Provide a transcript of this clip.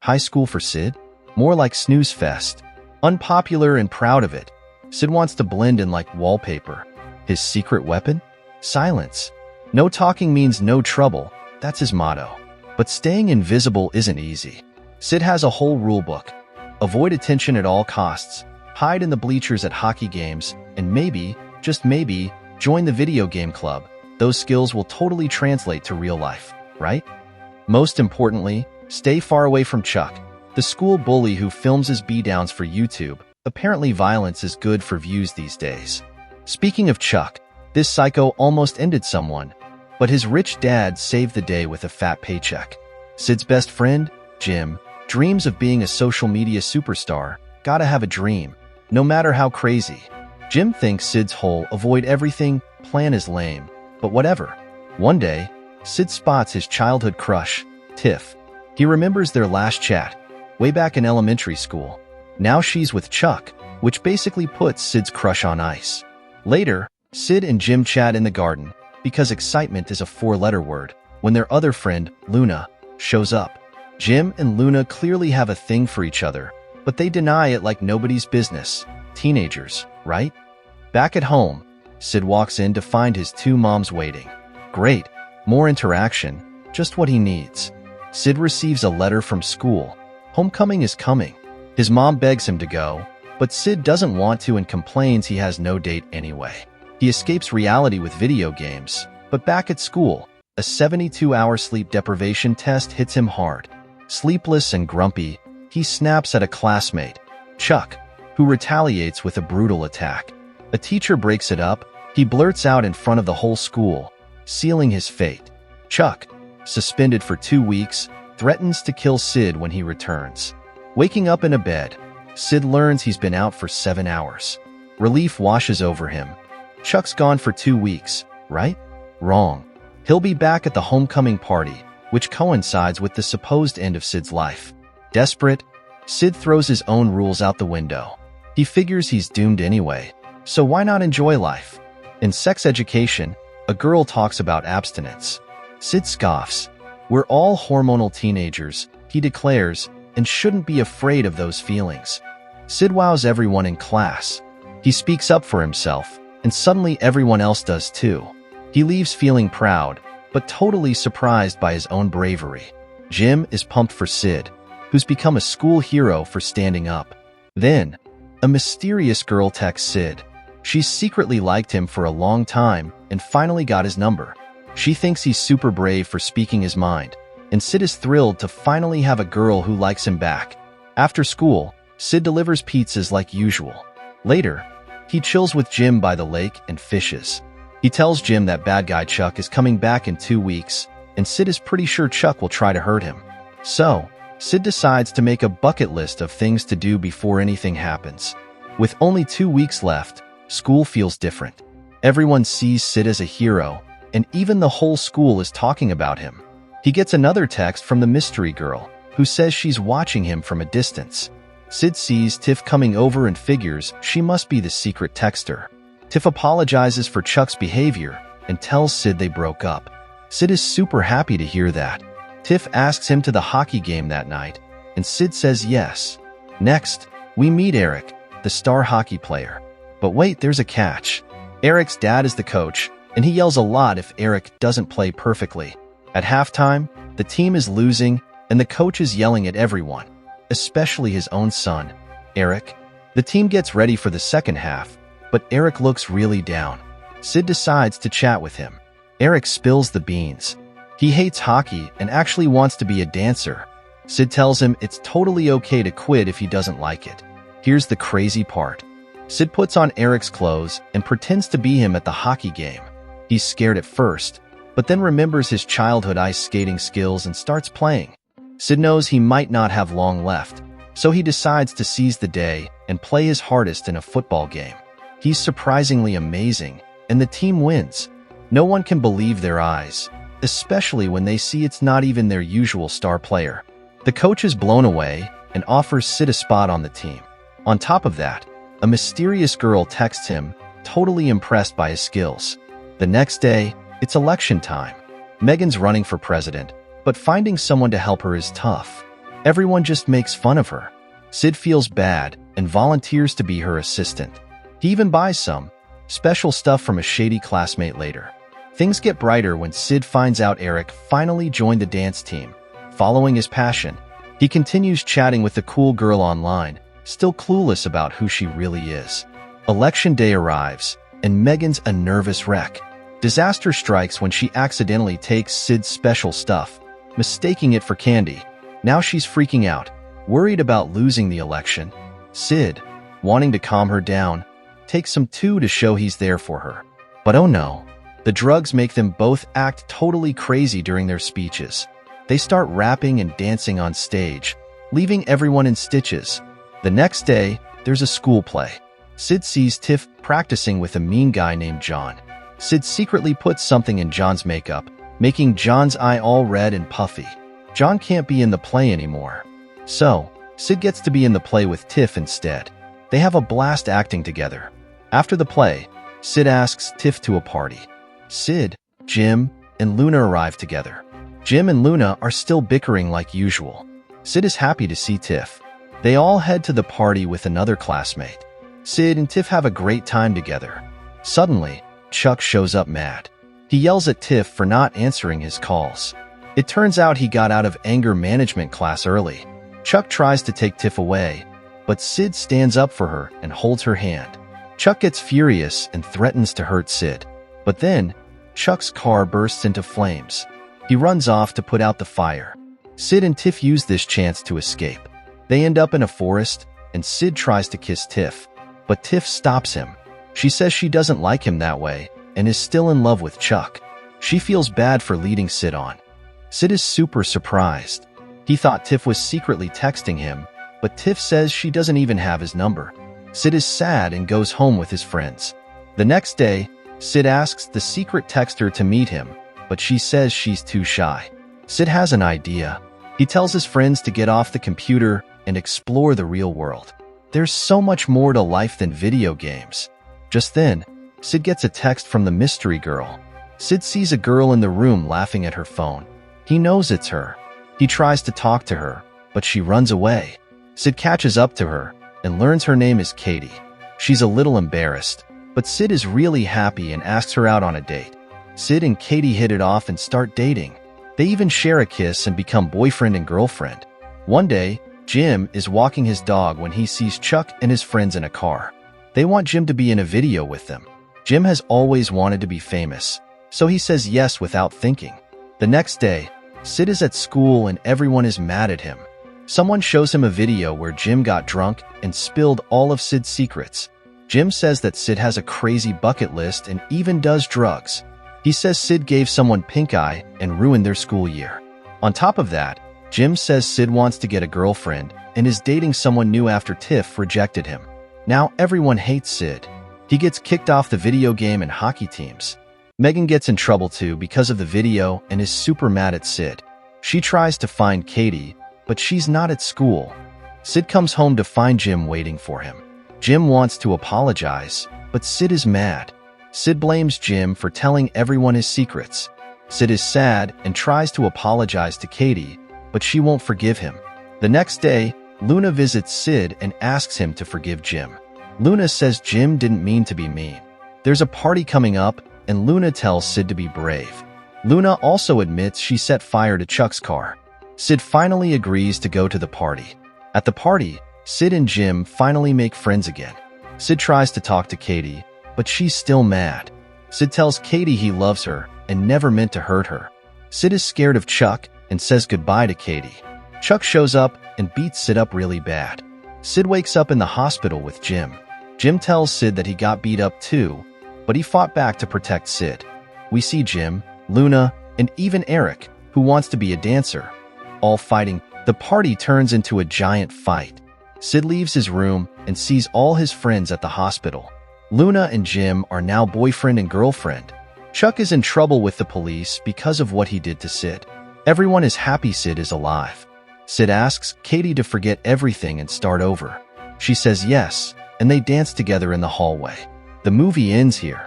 High school for Sid? More like snooze fest. Unpopular and proud of it. Sid wants to blend in like wallpaper. His secret weapon? Silence. No talking means no trouble. That's his motto. But staying invisible isn't easy. Sid has a whole rule book. Avoid attention at all costs. Hide in the bleachers at hockey games. And maybe, just maybe, join the video game club. Those skills will totally translate to real life, right? Most importantly, stay far away from Chuck, the school bully who films his beatdowns for YouTube. Apparently violence is good for views these days. Speaking of Chuck, this psycho almost ended someone, but his rich dad saved the day with a fat paycheck. Sid's best friend, Jim, dreams of being a social media superstar. Gotta have a dream, no matter how crazy. Jim thinks Sid's whole avoid everything plan is lame, but whatever. One day, Sid spots his childhood crush, Tiff. He remembers their last chat, way back in elementary school. Now she's with Chuck, which basically puts Sid's crush on ice. Later, Sid and Jim chat in the garden, because excitement is a four-letter word, when their other friend, Luna, shows up. Jim and Luna clearly have a thing for each other, but they deny it like nobody's business. Teenagers, right? Back at home, Sid walks in to find his two moms waiting. Great, more interaction, just what he needs. Sid receives a letter from school. Homecoming is coming. His mom begs him to go, but Sid doesn't want to and complains he has no date anyway. He escapes reality with video games, but back at school, a 72-hour sleep deprivation test hits him hard. Sleepless and grumpy, he snaps at a classmate, Chuck, who retaliates with a brutal attack. A teacher breaks it up. He blurts out in front of the whole school, sealing his fate. Chuck, suspended for 2 weeks, threatens to kill Sid when he returns. Waking up in a bed, Sid learns he's been out for 7 hours. Relief washes over him. Chuck's gone for 2 weeks, right? Wrong. He'll be back at the homecoming party, which coincides with the supposed end of Sid's life. Desperate, Sid throws his own rules out the window. He figures he's doomed anyway, so why not enjoy life? In sex education, a girl talks about abstinence. Sid scoffs. We're all hormonal teenagers, he declares, and shouldn't be afraid of those feelings. Sid wows everyone in class. He speaks up for himself, and suddenly everyone else does too. He leaves feeling proud, but totally surprised by his own bravery. Jim is pumped for Sid, who's become a school hero for standing up. Then, a mysterious girl texts Sid. She's secretly liked him for a long time and finally got his number. She thinks he's super brave for speaking his mind, and Sid is thrilled to finally have a girl who likes him back. After school, Sid delivers pizzas like usual. Later, he chills with Jim by the lake and fishes. He tells Jim that bad guy Chuck is coming back in 2 weeks, and Sid is pretty sure Chuck will try to hurt him. So, Sid decides to make a bucket list of things to do before anything happens. With only 2 weeks left, school feels different. Everyone sees Sid as a hero, and even the whole school is talking about him. He gets another text from the mystery girl, who says she's watching him from a distance. Sid sees Tiff coming over and figures she must be the secret texter. Tiff apologizes for Chuck's behavior and tells Sid they broke up. Sid is super happy to hear that. Tiff asks him to the hockey game that night, and Sid says yes. Next, we meet Eric, the star hockey player. But wait, there's a catch. Eric's dad is the coach, and he yells a lot if Eric doesn't play perfectly. At halftime, the team is losing, and the coach is yelling at everyone, especially his own son, Eric. The team gets ready for the second half, but Eric looks really down. Sid decides to chat with him. Eric spills the beans. He hates hockey and actually wants to be a dancer. Sid tells him it's totally okay to quit if he doesn't like it. Here's the crazy part. Sid puts on Eric's clothes and pretends to be him at the hockey game. He's scared at first, but then remembers his childhood ice skating skills and starts playing. Sid knows he might not have long left, so he decides to seize the day and play his hardest in a football game. He's surprisingly amazing, and the team wins. No one can believe their eyes, especially when they see it's not even their usual star player. The coach is blown away and offers Sid a spot on the team. On top of that, a mysterious girl texts him, totally impressed by his skills. The next day, it's election time. Megan's running for president, but finding someone to help her is tough. Everyone just makes fun of her. Sid feels bad and volunteers to be her assistant. He even buys some special stuff from a shady classmate later. Things get brighter when Sid finds out Eric finally joined the dance team. Following his passion, he continues chatting with the cool girl online, still clueless about who she really is. Election day arrives, and Megan's a nervous wreck. Disaster strikes when she accidentally takes Sid's special stuff, mistaking it for candy. Now she's freaking out, worried about losing the election. Sid, wanting to calm her down, takes some too to show he's there for her. But oh no, the drugs make them both act totally crazy during their speeches. They start rapping and dancing on stage, leaving everyone in stitches. The next day, there's a school play. Sid sees Tiff practicing with a mean guy named John. Sid secretly puts something in John's makeup, making John's eye all red and puffy. John can't be in the play anymore. So, Sid gets to be in the play with Tiff instead. They have a blast acting together. After the play, Sid asks Tiff to a party. Sid, Jim, and Luna arrive together. Jim and Luna are still bickering like usual. Sid is happy to see Tiff. They all head to the party with another classmate. Sid and Tiff have a great time together. Suddenly, Chuck shows up mad. He yells at Tiff for not answering his calls. It turns out he got out of anger management class early. Chuck tries to take Tiff away, but Sid stands up for her and holds her hand. Chuck gets furious and threatens to hurt Sid. But then, Chuck's car bursts into flames. He runs off to put out the fire. Sid and Tiff use this chance to escape. They end up in a forest, and Sid tries to kiss Tiff. But Tiff stops him. She says she doesn't like him that way and is still in love with Chuck. She feels bad for leading Sid on. Sid is super surprised. He thought Tiff was secretly texting him, but Tiff says she doesn't even have his number. Sid is sad and goes home with his friends. The next day, Sid asks the secret texter to meet him, but she says she's too shy. Sid has an idea. He tells his friends to get off the computer and explore the real world. There's so much more to life than video games. Just then, Sid gets a text from the mystery girl. Sid sees a girl in the room laughing at her phone. He knows it's her. He tries to talk to her, but she runs away. Sid catches up to her and learns her name is Katie. She's a little embarrassed, but Sid is really happy and asks her out on a date. Sid and Katie hit it off and start dating. They even share a kiss and become boyfriend and girlfriend. One day, Jim is walking his dog when he sees Chuck and his friends in a car. They want Jim to be in a video with them. Jim has always wanted to be famous, so he says yes without thinking. The next day, Sid is at school and everyone is mad at him. Someone shows him a video where Jim got drunk and spilled all of Sid's secrets. Jim says that Sid has a crazy bucket list and even does drugs. He says Sid gave someone pink eye and ruined their school year. On top of that, Jim says Sid wants to get a girlfriend and is dating someone new after Tiff rejected him. Now everyone hates Sid. He gets kicked off the video game and hockey teams. Megan gets in trouble too because of the video and is super mad at Sid. She tries to find Katie, but she's not at school. Sid comes home to find Jim waiting for him. Jim wants to apologize, but Sid is mad. Sid blames Jim for telling everyone his secrets. Sid is sad and tries to apologize to Katie, but she won't forgive him. The next day, Luna visits Sid and asks him to forgive Jim. Luna says Jim didn't mean to be mean. There's a party coming up, and Luna tells Sid to be brave. Luna also admits she set fire to Chuck's car. Sid finally agrees to go to the party. At the party, Sid and Jim finally make friends again. Sid tries to talk to Katie, but she's still mad. Sid tells Katie he loves her and never meant to hurt her. Sid is scared of Chuck and says goodbye to Katie. Chuck shows up and beats Sid up really bad. Sid wakes up in the hospital with Jim. Jim tells Sid that he got beat up too, but he fought back to protect Sid. We see Jim, Luna, and even Eric, who wants to be a dancer, all fighting. The party turns into a giant fight. Sid leaves his room and sees all his friends at the hospital. Luna and Jim are now boyfriend and girlfriend. Chuck is in trouble with the police because of what he did to Sid. Everyone is happy Sid is alive. Sid asks Katie to forget everything and start over. She says yes, and they dance together in the hallway. The movie ends here.